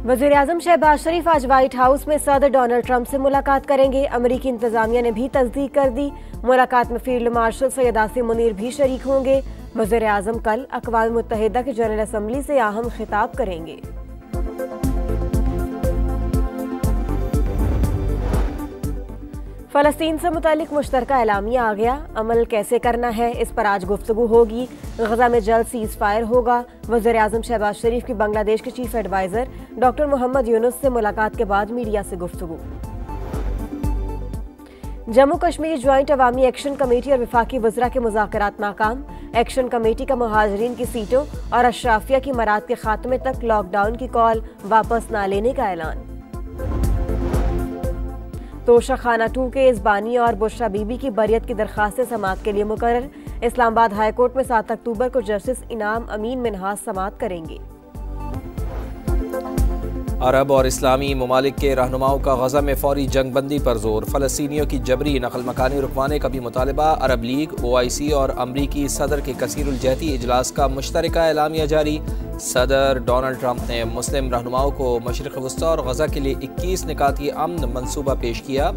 वज़ीर-ए-आज़म शहबाज शरीफ आज white house में सदर डोनाल्ड ट्रंप से मुलाकात करेंगे। अमरीकी इंतजामिया ने भी तस्दीक कर दी। मुलाकात में फील्ड मार्शल सैयद आसिम मुनीर भी शरीक होंगे। वज़ीर-ए-आज़म कल अक़वाम मुत्तहिदा की जनरल असम्बली से अहम खिताब करेंगे। फ़लस्तीन से मुतालिक मुश्तरका एलामिया आ गया। अमल कैसे करना है, इस पर आज गुफ्तगू होगी। गजा में जल्द सीज़ फायर होगा। वज़ीर-ए-आज़म शहबाज शरीफ की बांग्लादेश के chief adviser doctor Mohammad Yunus से मुलाकात के बाद मीडिया से गुफ्तगू। Jammu Kashmir joint Awami action committee और वफाकी वज़रा के मुज़ाकरात नाकाम। एक्शन कमेटी का मुहाजिरीन की सीटों और अशराफिया की मराद के खात्मे तक लॉकडाउन की कॉल वापस न लेने का ऐलान। तोशा खाना 2 के इस बानी और बुशरा बीबी की बरियत की दरखास्तें समाअत के लिए मुकर्रर। इस्लामाबाद हाई कोर्ट में 7 अक्टूबर को जस्टिस इनाम अमीन मिनहास समाअत करेंगे। अरब और इस्लामी ममालिक के रहनुमाओं का गजा में फौरी जंग बंदी पर जोर। फ़लस्तीनियों की जबरी नकल मकानी रुकवाने का भी मुतालबा। अरब लीग, OIC और अमरीकी सदर के कसीरुल-जहती इजलास का मुश्तरका एलामिया जारी। सदर डोनाल्ड ट्रंप ने मुस्लिम रहनुमाओं को मशरिक़ वस्ता और गजा के लिए 21 निकाती अमन मनसूबा पेश किया।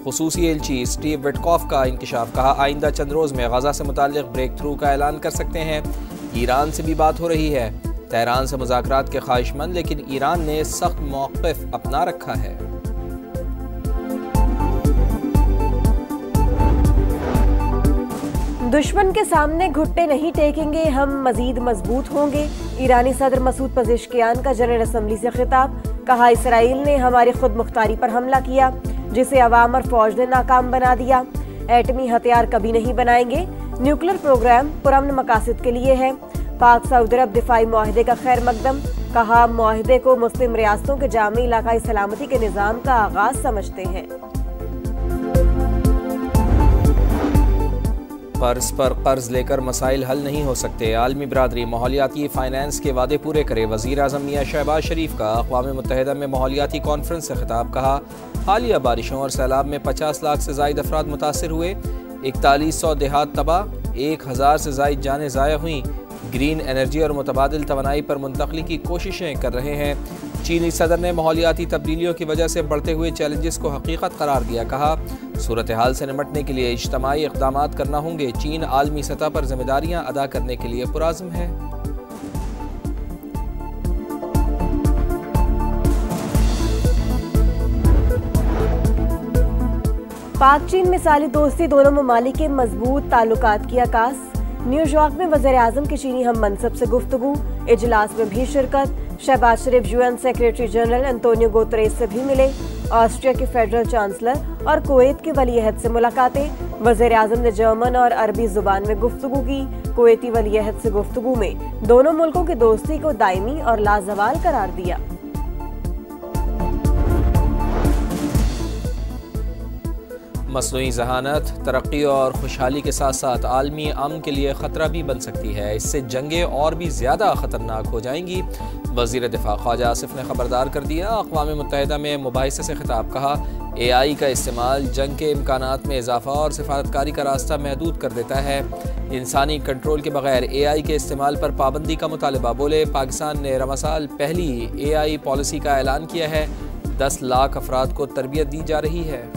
खुसूसी एलची स्टीव विटकॉफ का इंकशाफ। कहा, आइंदा चंद रोज़ में गजा से मुताल्लिक़ ब्रेक थ्रू का ऐलान कर सकते हैं। ईरान से भी बात हो रही है। तेहरान से मुज़ाकरात के ख्वाहिशमंद, लेकिन ईरान ने सख्त मौक़िफ़ अपना रखा है। दुश्मन के सामने घुटने नहीं टेकेंगे, हम मजीद मजबूत होंगे। ईरानी सदर मसूद पज़ेश्कियान का जनरल असम्बली से खिताब। कहा, इसराइल ने हमारी खुद मुख्तारी पर हमला किया, जिसे अवाम और फौज ने नाकाम बना दिया। एटमी हथियार कभी नहीं बनाएंगे। न्यूक्लियर प्रोग्राम पुरअमन मकासद के लिए है। पाक सऊदी अरब दिफाई मुआहदे का खैर मकदम। कहा, मुआहदे को मुस्लिम रियासतों के जामी इलाकाई सलामती के निज़ाम का आगाज समझते हैं। कर्ज पर कर्ज लेकर मसाइल हल नहीं हो सकते। आलमी बरादरी माहौलियाती फाइनेंस के वादे पूरे करे। वज़ीर-ए-आज़म मियां शहबाज शरीफ का अक़वाम मुत्तहिदा में माहौलियाती कॉन्फ्रेंस से खिताब। कहा, हालिया बारिशों और सैलाब में 50 लाख से ज़ायद अफराद मुतासिर हुए। 4100 देहात तबाह, 1000 से ज़ायद जानें ज़ाया हुई। ग्रीन एनर्जी और मुतबादिल तवानाई पर मुंतकली की कोशिशें कर रहे हैं। चीनी सदर ने माहौलियाती तब्दीलियों की वजह से बढ़ते हुए चैलेंजेस को हकीकत करार दिया। कहा, सूरत हाल से निमटने के लिए इज्तमाई इक़दामात करना होंगे। चीन आलमी सतह पर जिम्मेदारियां अदा करने के लिए पुराज़्म है। पाक चीन मिसाली दोस्ती, दोनों ममालिक के मजबूत ताल्लुकात की अक्कास। न्यूयॉर्क में वज़ीर-ए-आज़म की चीनी हम मनसब से गुफ्तगू। इजलास में भी शिरकत। शहबाज शरीफ UN secretary general Antonio Guterres से भी मिले। ऑस्ट्रिया के फेडरल चांसलर और कुवैत के वली-ए-अहद से मुलाकातें। वज़ीर-ए-आज़म ने जर्मन और अरबी जुबान में गुफ्तगू की। कुवैती वली-ए-अहद से गुफ्तगू में दोनों मुल्कों की दोस्ती को दायमी और लाजवाल करार दिया। मसनूई ज़हानत तरक्की और खुशहाली के साथ साथ आलमी अमन के लिए ख़तरा भी बन सकती है। इससे जंगें और भी ज़्यादा ख़तरनाक हो जाएंगी। वज़ीर दिफ़ा ख्वाजा आसिफ ने ख़बरदार कर दिया। अक़वाम मुत्तहिदा में मुबाहिसे से खिताब। कहा, AI का इस्तेमाल जंग के इम्कानात में इजाफ़ा और सिफारतकारी का रास्ता महदूद कर देता है। इंसानी कंट्रोल के बगैर AI के इस्तेमाल पर पाबंदी का मुतालबा। बोले, पाकिस्तान ने रमसाल पहली AI पॉलिसी का ऐलान किया है। 10 लाख अफराद को तरबियत दी जा रही है।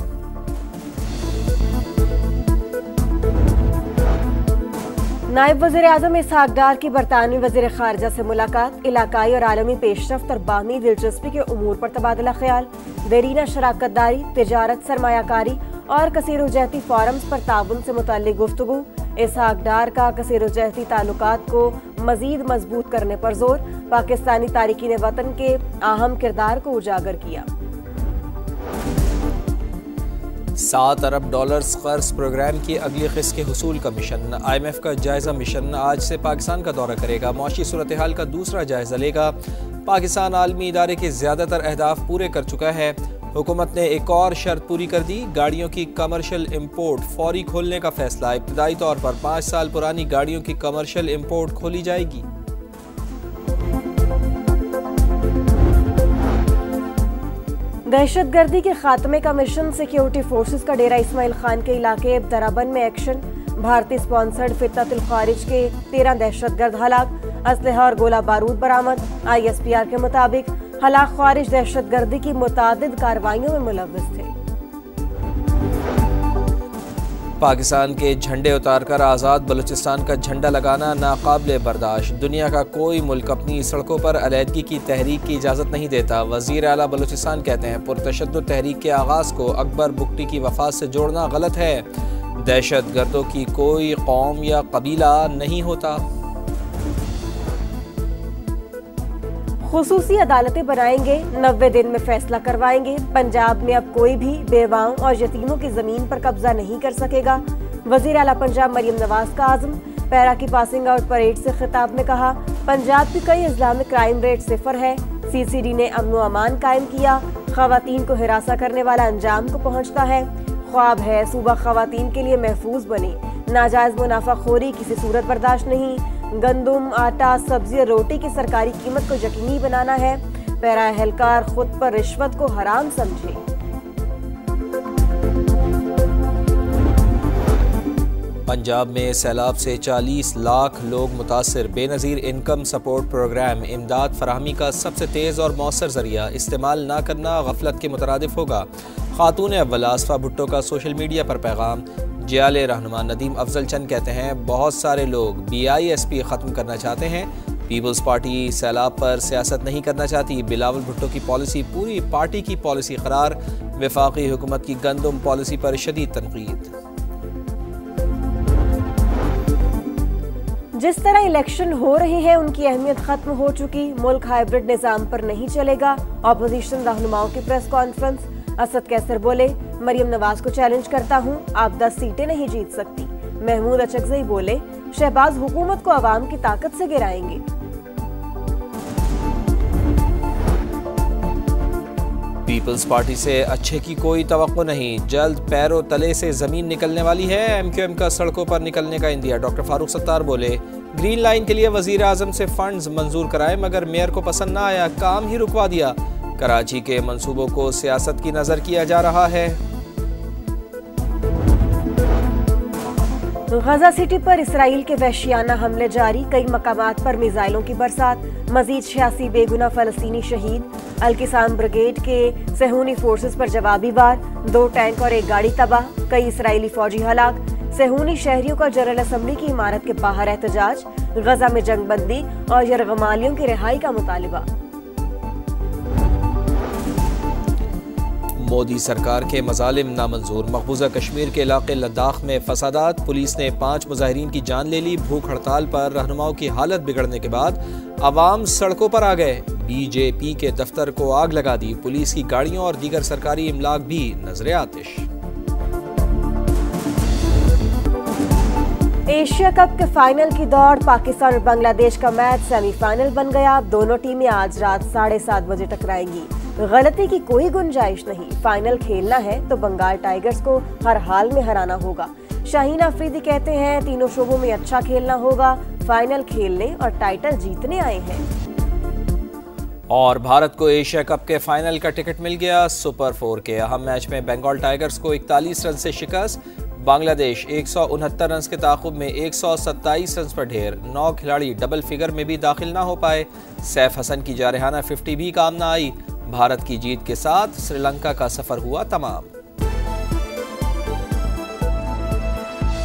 नायब वज़ीर-ए-आज़म इसहाक डार की बरतानवी वज़ीर ख़ारिजा से मुलाकात। इलाकाई और आलमी पेशरफ्त और बाहमी दिलचस्पी के उमूर पर तबादला ख्याल। देरीना शराकत दारी, तिजारत, सरमायाकारी और कसीरुल-जहती फोरम्स पर ताउन से मुताल्लिक़ गुफ्तगू। इसहाक डार का कसीरुल-जहती ताल्लुकात को मज़ीद मजबूत करने पर जोर। पाकिस्तानी तारिकीन वतन के अहम किरदार को उजागर किया। $7 अरब कर्ज प्रोग्राम की अगली किस्त के हुसूल का मिशन। IMF का जायज़ा मिशन आज से पाकिस्तान का दौरा करेगा। मौशी सूरत हाल का दूसरा जायज़ा लेगा। पाकिस्तान आलमी इदारे के ज़्यादातर अहदाफ पूरे कर चुका है। हुकूमत ने एक और शर्त पूरी कर दी। गाड़ियों की कमर्शियल इम्पोर्ट फौरी खोलने का फैसला। इब्तदाई तौर पर 5 साल पुरानी गाड़ियों की कमर्शियल इम्पोर्ट खोली जाएगी। दहशतगर्दी के खात्मे का मिशन। सिक्योरिटी फोर्सेस का डेरा इस्माइल खान के इलाके दराबन में एक्शन। भारतीय स्पॉन्सर्ड फितनतुल खारिज के 13 दहशतगर्द हलाक। असलहा और गोला बारूद बरामद। ISPR के मुताबिक हलाक ख्वारिज दहशतगर्दी की मुतादिद कार्रवाइयों में मुलव्विस थे। पाकिस्तान के झंडे उतारकर आज़ाद बलूचिस्तान का झंडा लगाना नाकाबिले बर्दाश्त। दुनिया का कोई मुल्क अपनी सड़कों पर अलहदगी की तहरीक की इजाज़त नहीं देता। वज़ीर आला बलूचिस्तान कहते हैं पुरतशद्दुद तहरीक के आगाज़ को अकबर बुगटी की वफात से जोड़ना गलत है। दहशत गर्दों की कोई कौम या कबीला नहीं होता। खुसूसी अदालतें बनाएंगे, 90 दिन में फैसला करवाएंगे। पंजाब में अब कोई भी बेवाओं और यतीमों की जमीन पर कब्जा नहीं कर सकेगा। वजीर आला पंजाब मरियम नवाज का आज़म। पैरा की पासिंग आउट परेड से खिताब में कहा, पंजाब की कई अजला में क्राइम रेट 0 है। CCD ने अमन व अमान कायम किया। खवातीन को हिरासा करने वाला अंजाम को पहुँचता है। ख्वाब है सूबा खवातीन के लिए महफूज बने। नाजायज मुनाफाखोरी किसी सूरत बर्दाश्त नहीं। गंदुम, आटा, सब्जी और रोटी की सरकारी कीमत को यकीनी बनाना है। पैरा एहलकार खुद पर रिश्वत को हराम समझे। पंजाब में सैलाब से 40 लाख लोग मुतासर। बेनज़ीर इनकम सपोर्ट प्रोग्राम इमदाद फराहमी का सबसे तेज़ और मौसर जरिया। इस्तेमाल ना करना गफलत के मुतरादिफ होगा। खातून अव्वल आसफा भुट्टो का सोशल मीडिया पर पैगाम। जियाले रहनुमा नदीम अफजल चंद कहते हैं बहुत सारे लोग BISP ख़त्म करना चाहते हैं। पीपल्स पार्टी सैलाब पर सियासत नहीं करना चाहती। बिलावल भुट्टो की पॉलिसी पूरी पार्टी की पॉलिसी करार। वफाकी हुकूमत की गंदम पॉलिसी पर शदीद तनकीद। जिस तरह इलेक्शन हो रही है उनकी अहमियत खत्म हो चुकी। मुल्क हाइब्रिड निज़ाम पर नहीं चलेगा। ऑपोजिशन रहनुमाओं की प्रेस कॉन्फ्रेंस। असद कैसर बोले, मरियम नवाज को चैलेंज करता हूं, आप 10 सीटें नहीं जीत सकती। महमूद अचकज़ई बोले, शहबाज हुकूमत को अवाम की ताकत से गिराएंगे। पीपल्स पार्टी से अच्छे की कोई तवक्को नहीं। जल्द पैरों तले से जमीन निकलने वाली है। MQM का सड़कों पर निकलने का इंदिया। डॉक्टर फारूक सत्तार बोले, ग्रीन लाइन के लिए वजीर आजम से फंड्स मंजूर कराए मगर मेयर को पसंद ना आया, काम ही रुकवा दिया। कराची के मंसूबों को सियासत की नजर किया जा रहा है। गजा सिटी पर इसराइल के वहशियाना हमले जारी। कई मकामात पर मिसाइलों की बरसात। मजीद 86 बेगुना फलस्तीनी शहीद। अल-किसाम ब्रिगेड के सहूनी फोर्सेस पर जवाबी वार। 2 टैंक और 1 गाड़ी तबाह। कई इसराइली फौजी हलाक। सहूनी शहरियों का जनरल असम्बली की इमारत के बाहर एहतजाज। गजा में जंगबंदी और यरगमालियों की रिहाई का मुतालिबा। मोदी सरकार के मजालिम नामंजूर। मकबूजा कश्मीर के इलाके लद्दाख में फसादात। पुलिस ने 5 मुजाहिरीन की जान ले ली। भूख हड़ताल पर रहनुमाओं की हालत बिगड़ने के बाद अवाम सड़कों पर आ गए। BJP के दफ्तर को आग लगा दी। पुलिस की गाड़ियों और दीगर सरकारी इमलाक भी नजरे आतिश। एशिया कप के फाइनल की दौड़। पाकिस्तान और बांग्लादेश का मैच सेमीफाइनल बन गया। दोनों टीमें आज रात 7:30 बजे टकराएंगी। गलती की कोई गुंजाइश नहीं। फाइनल खेलना है तो बंगाल टाइगर्स को हर हाल में हराना होगा। शाहीन अफरीदी कहते हैं तीनों शोबों में अच्छा खेलना होगा। फाइनल खेलने और टाइटल जीतने आए हैं। और भारत को एशिया कप के फाइनल का टिकट मिल गया। सुपर 4 के अहम मैच में बंगाल टाइगर्स को 41 रन से शिकस्त। बांग्लादेश 169 रन के ताक़ुब में 127 रन पर ढेर। 9 खिलाड़ी डबल फिगर में भी दाखिल ना हो पाए। सैफ हसन की जारहाना 50 भी काम ना आई। भारत की जीत के साथ श्रीलंका का सफर हुआ तमाम।